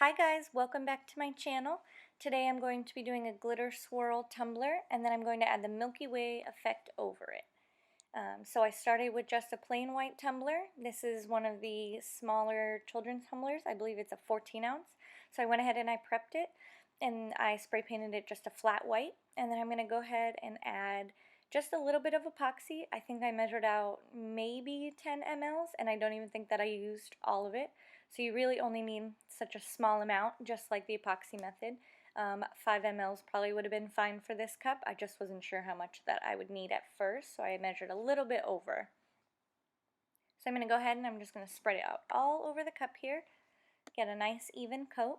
Hi guys, welcome back to my channel. Today I'm going to be doing a Glitter-Swirl-Tumbler and then I'm going to add the Milky Way effect over it. So I started with just a plain white tumbler. This is one of the smaller children's tumblers. I believe it's a 14 ounce. So I went ahead and I prepped it and I spray painted it just a flat white. And then I'm going to go ahead and add just a little bit of epoxy. I think I measured out maybe 10 mLs and I don't even think that I used all of it. So you really only need such a small amount, just like the epoxy method. 5 mLs probably would have been fine for this cup. I just wasn't sure how much that I would need at first, so I measured a little bit over. So I'm going to go ahead and I'm just going to spread it out all over the cup here, get a nice even coat.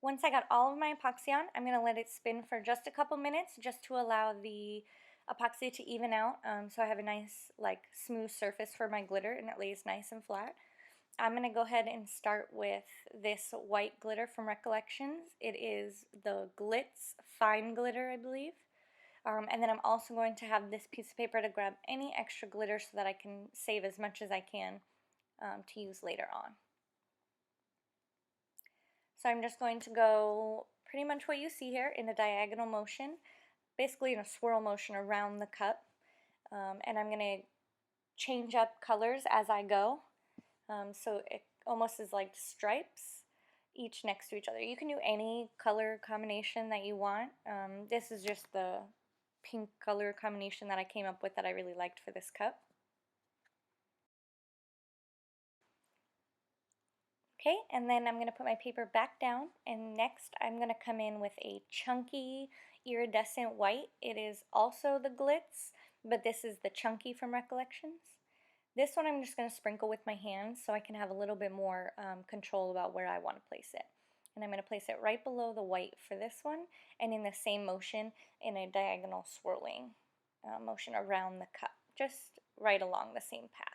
Once I got all of my epoxy on, I'm going to let it spin for just a couple minutes just to allow the epoxy to even out, so I have a nice smooth surface for my glitter and it lays nice and flat. I'm going to go ahead and start with this white glitter from Recollections. It is the Glitz Fine Glitter, I believe. And then I'm also going to have this piece of paper to grab any extra glitter so that I can save as much as I can to use later on. So I'm just going to go pretty much what you see here in a diagonal motion, basically in a swirl motion around the cup. And I'm going to change up colors as I go. So it almost is like stripes, each next to each other. You can do any color combination that you want. This is just the pink color combination that I came up with that I really liked for this cup. Okay, and then I'm going to put my paper back down, and next I'm going to come in with a chunky iridescent white. It is also the Glitz, but this is the chunky from Recollections. This one I'm just going to sprinkle with my hands so I can have a little bit more control about where I want to place it. And I'm going to place it right below the white for this one, and in the same motion in a diagonal swirling motion around the cup, just right along the same path.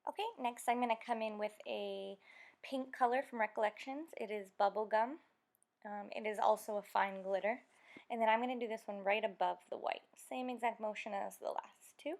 Okay, next I'm going to come in with a pink color from Recollections. It is Bubblegum. It is also a fine glitter. And then I'm going to do this one right above the white. Same exact motion as the last two.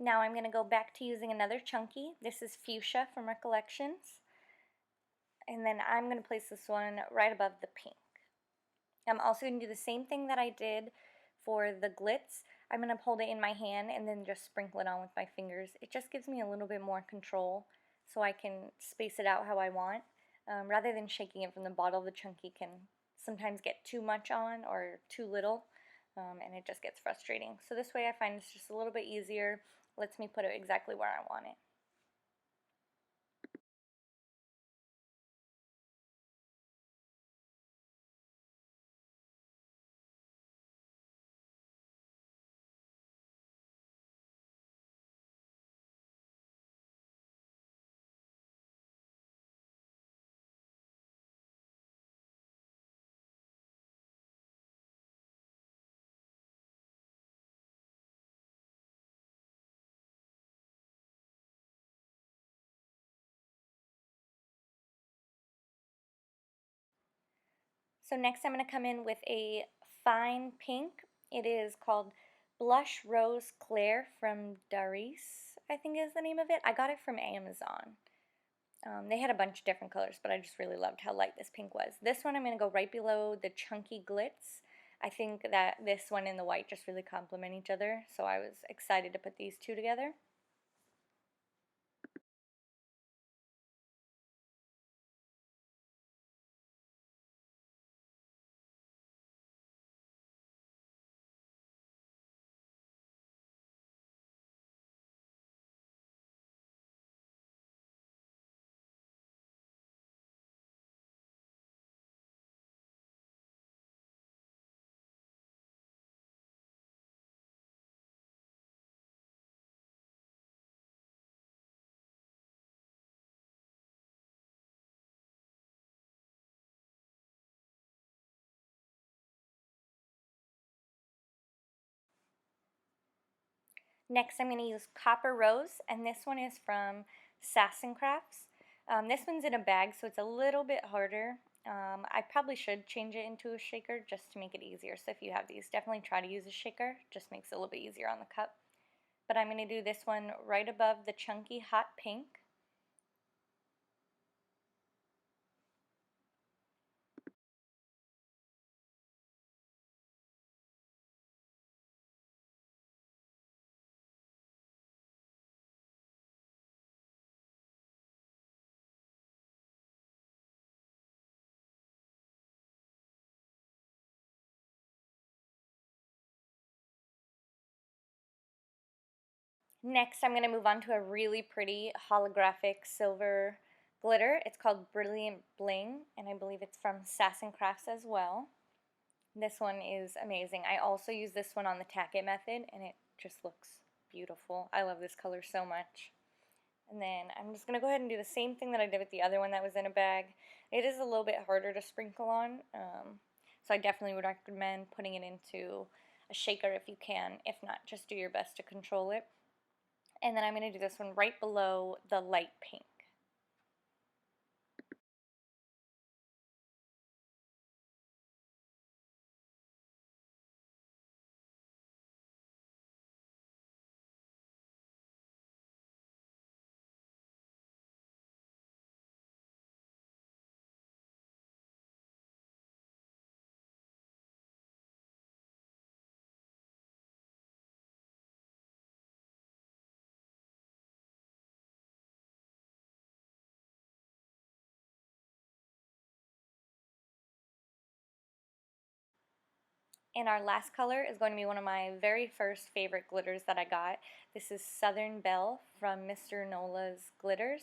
Now I'm going to go back to using another chunky. This is Fuchsia from Recollections. And then I'm going to place this one right above the pink. I'm also going to do the same thing that I did for the Glitz. I'm going to hold it in my hand and then just sprinkle it on with my fingers. It just gives me a little bit more control so I can space it out how I want. Rather than shaking it from the bottle, the chunky can sometimes get too much on or too little, and it just gets frustrating. So this way I find it's just a little bit easier, lets me put it exactly where I want it. So next I'm going to come in with a fine pink. It is called Blush Rose Claire from Darice, I think is the name of it. I got it from Amazon. They had a bunch of different colors, but I just really loved how light this pink was. This one I'm going to go right below the chunky Glitz. I think that this one and the white just really complement each other, so I was excited to put these two together. Next, I'm going to use Copper Rose, and this one is from Sass and Crafts. This one's in a bag, so it's a little bit harder. I probably should change it into a shaker just to make it easier. So if you have these, definitely try to use a shaker. Just makes it a little bit easier on the cup. But I'm going to do this one right above the chunky hot pink. Next, I'm going to move on to a really pretty holographic silver glitter. It's called Brilliant Bling, and I believe it's from Sass and Crafts as well. This one is amazing. I also use this one on the Tack-It method, and it just looks beautiful. I love this color so much. And then I'm just going to go ahead and do the same thing that I did with the other one that was in a bag. It is a little bit harder to sprinkle on, so I definitely would recommend putting it into a shaker if you can. If not, just do your best to control it. And then I'm going to do this one right below the light pink. And our last color is going to be one of my very first favorite glitters that I got. This is Southern Belle from Mr. Nolas Glitters.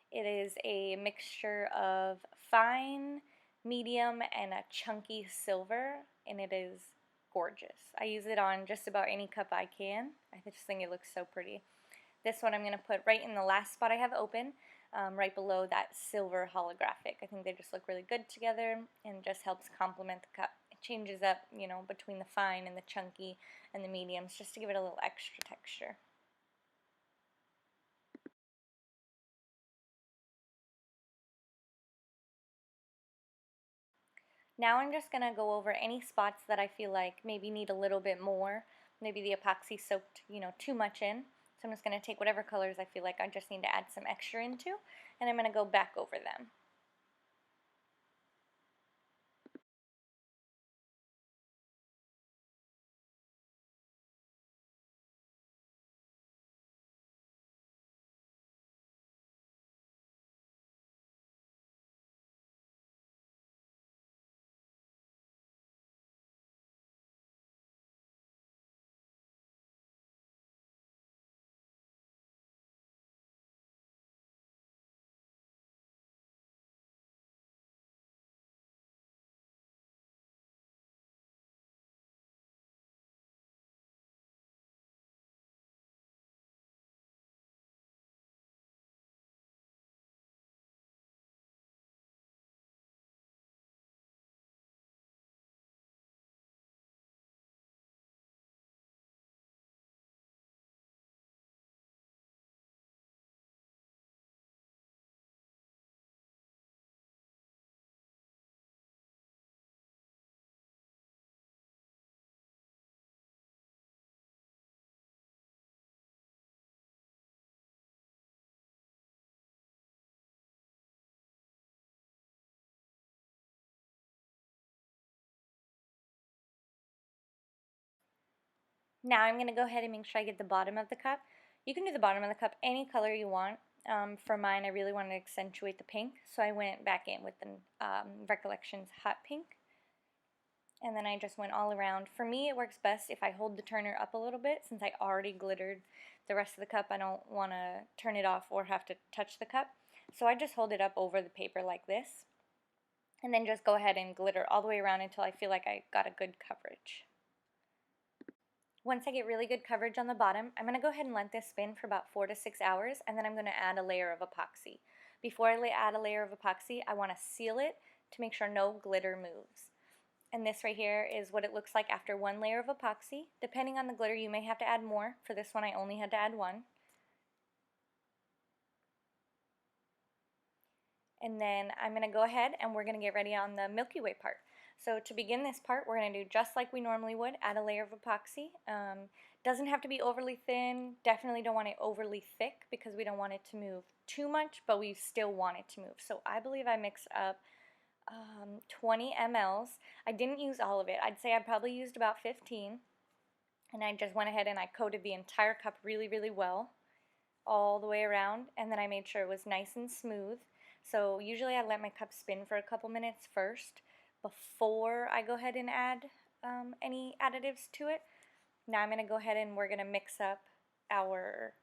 It is a mixture of fine, medium, and a chunky silver, and it is gorgeous. I use it on just about any cup I can. I just think it looks so pretty. This one I'm going to put right in the last spot I have open, right below that silver holographic. I think they just look really good together and just helps complement the cup. It changes up, you know, between the fine and the chunky and the mediums just to give it a little extra texture. Now I'm just going to go over any spots that I feel like maybe need a little bit more. Maybe the epoxy soaked, you know, too much in. So I'm just going to take whatever colors I feel like I just need to add some extra into, and I'm going to go back over them. Now I'm going to go ahead and make sure I get the bottom of the cup. You can do the bottom of the cup any color you want. For mine, I really wanted to accentuate the pink, so I went back in with the Recollections Hot Pink. And then I just went all around. For me, it works best if I hold the turner up a little bit, since I already glittered the rest of the cup. I don't want to turn it off or have to touch the cup. So I just hold it up over the paper like this, and then just go ahead and glitter all the way around until I feel like I got a good coverage. Once I get really good coverage on the bottom, I'm going to go ahead and let this spin for about 4 to 6 hours, and then I'm going to add a layer of epoxy. Before I add a layer of epoxy, I want to seal it to make sure no glitter moves. And this right here is what it looks like after one layer of epoxy. Depending on the glitter, you may have to add more. For this one, I only had to add one. And then I'm going to go ahead and we're going to get ready on the Milky Way part. So to begin this part, we're going to do just like we normally would, add a layer of epoxy. Doesn't have to be overly thin, definitely don't want it overly thick because we don't want it to move too much, but we still want it to move. So I believe I mixed up 20 mLs. I didn't use all of it. I'd say I probably used about 15. And I just went ahead and I coated the entire cup really, really well, all the way around, and then I made sure it was nice and smooth. So usually I let my cup spin for a couple minutes first before I go ahead and add any additives to it. Now I'm going to go ahead and we're going to mix up our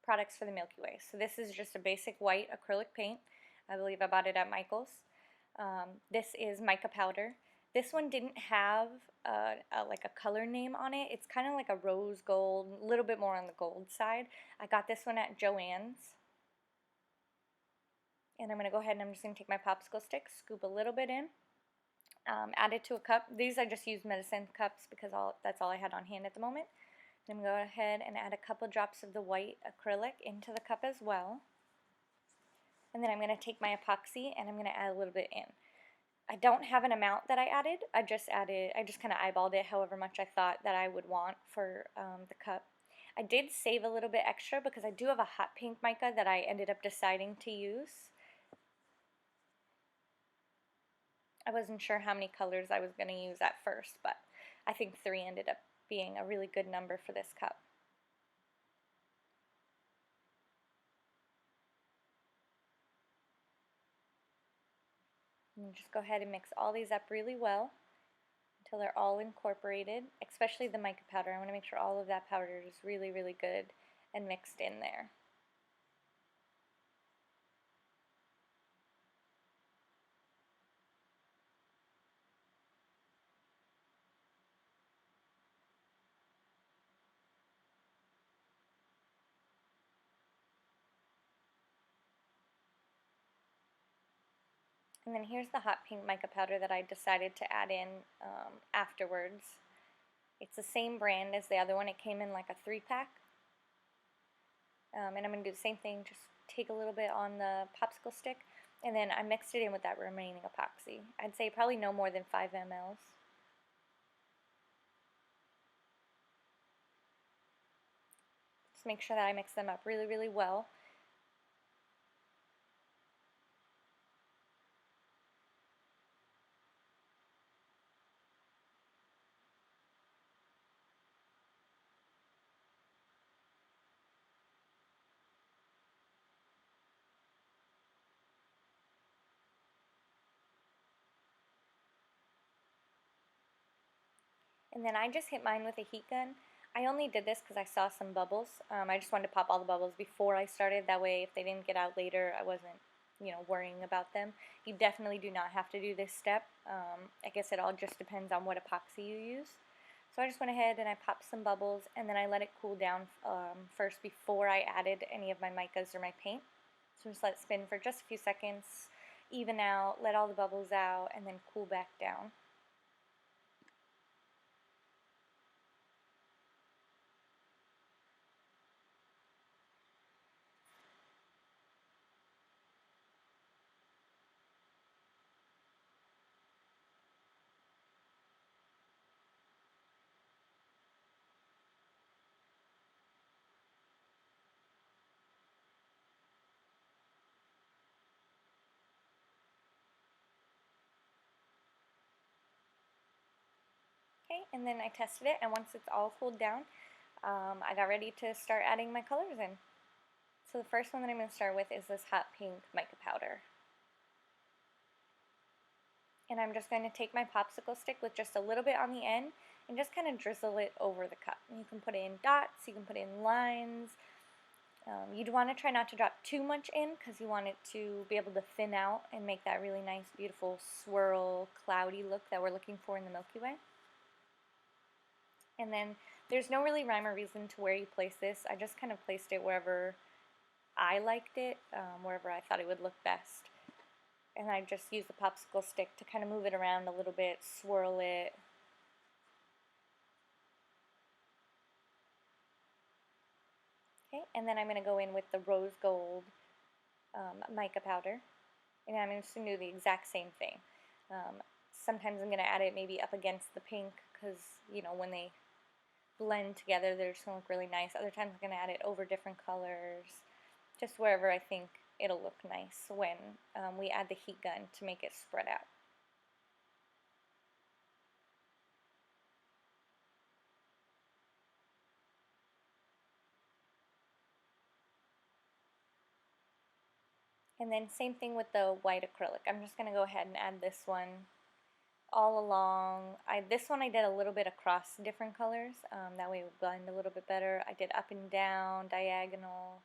products for the Milky Way. So this is just a basic white acrylic paint. I believe I bought it at Michael's. This is Mica Powder. This one didn't have like a color name on it. It's kind of like a rose gold, a little bit more on the gold side. I got this one at JoAnn's. And I'm going to go ahead and I'm just going to take my popsicle stick, scoop a little bit in, add it to a cup. These I just used medicine cups because that's all I had on hand at the moment. I'm going to go ahead and add a couple drops of the white acrylic into the cup as well. And then I'm going to take my epoxy and I'm going to add a little bit in. I don't have an amount that I added. I just kind of eyeballed it however much I thought that I would want for the cup. I did save a little bit extra because I do have a hot pink mica that I ended up deciding to use. I wasn't sure how many colors I was going to use at first, but I think 3 ended up being a really good number for this cup. And just go ahead and mix all these up really well until they're all incorporated, especially the mica powder. I want to make sure all of that powder is really, really good and mixed in there. And then here's the hot pink mica powder that I decided to add in afterwards. It's the same brand as the other one. It came in like a 3-pack. And I'm going to do the same thing, just take a little bit on the popsicle stick, and then I mixed it in with that remaining epoxy. I'd say probably no more than 5 mLs. Just make sure that I mix them up really, really well. And then I just hit mine with a heat gun. I only did this because I saw some bubbles. I just wanted to pop all the bubbles before I started. That way, if they didn't get out later, I wasn't, worrying about them. You definitely do not have to do this step. I guess it all just depends on what epoxy you use. So I just went ahead and I popped some bubbles, and then I let it cool down first before I added any of my micas or my paint. So just let it spin for just a few seconds, even out, let all the bubbles out, and then cool back down. and then I tested it, and once it's all cooled down, I got ready to start adding my colors in. So the first one that I'm going to start with is this hot pink mica powder. And I'm just going to take my popsicle stick with just a little bit on the end and just kind of drizzle it over the cup. And you can put it in dots, you can put it in lines. You'd want to try not to drop too much in because you want it to be able to thin out and make that really nice, beautiful swirl, cloudy look that we're looking for in the Milky Way. And then there's no really rhyme or reason to where you place this. I just kind of placed it wherever I liked it, wherever I thought it would look best. And I just used the popsicle stick to kind of move it around a little bit, swirl it. Okay, and then I'm going to go in with the rose gold mica powder, and I'm just going to do the exact same thing. Sometimes I'm going to add it maybe up against the pink because, you know, when they blend together they're just going to look really nice. Other times I'm going to add it over different colors, just wherever I think it'll look nice when we add the heat gun to make it spread out. And then same thing with the white acrylic. I'm just going to go ahead and add this one all along. This one I did a little bit across different colors. That way it would blend a little bit better. I did up and down, diagonal.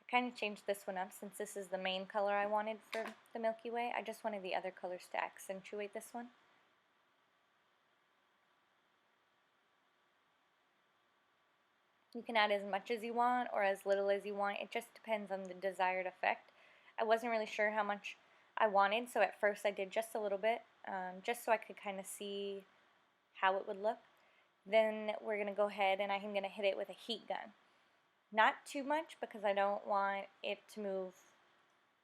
I kind of changed this one up since this is the main color I wanted for the Milky Way. I just wanted the other colors to accentuate this one. You can add as much as you want or as little as you want. It just depends on the desired effect. I wasn't really sure how much I wanted, so at first I did just a little bit, just so I could kind of see how it would look. Then we're going to go ahead and I'm going to hit it with a heat gun. Not too much because I don't want it to move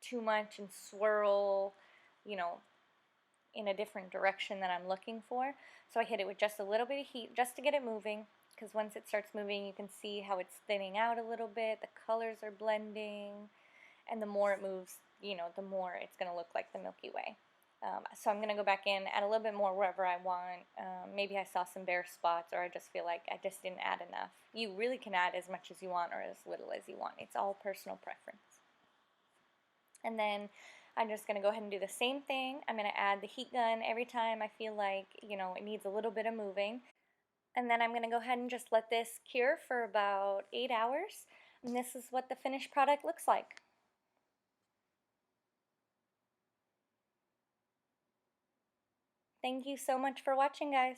too much and swirl, you know, in a different direction that I'm looking for. So I hit it with just a little bit of heat just to get it moving, because once it starts moving you can see how it's thinning out a little bit, the colors are blending, and the more it moves, you know, the more it's going to look like the Milky Way. So I'm going to go back in, add a little bit more wherever I want. Maybe I saw some bare spots, or I just feel like I just didn't add enough. You really can add as much as you want or as little as you want. It's all personal preference. And then I'm just going to go ahead and do the same thing. I'm going to add the heat gun every time I feel like, you know, it needs a little bit of moving. And then I'm going to go ahead and just let this cure for about 8 hours. And this is what the finished product looks like. Thank you so much for watching, guys.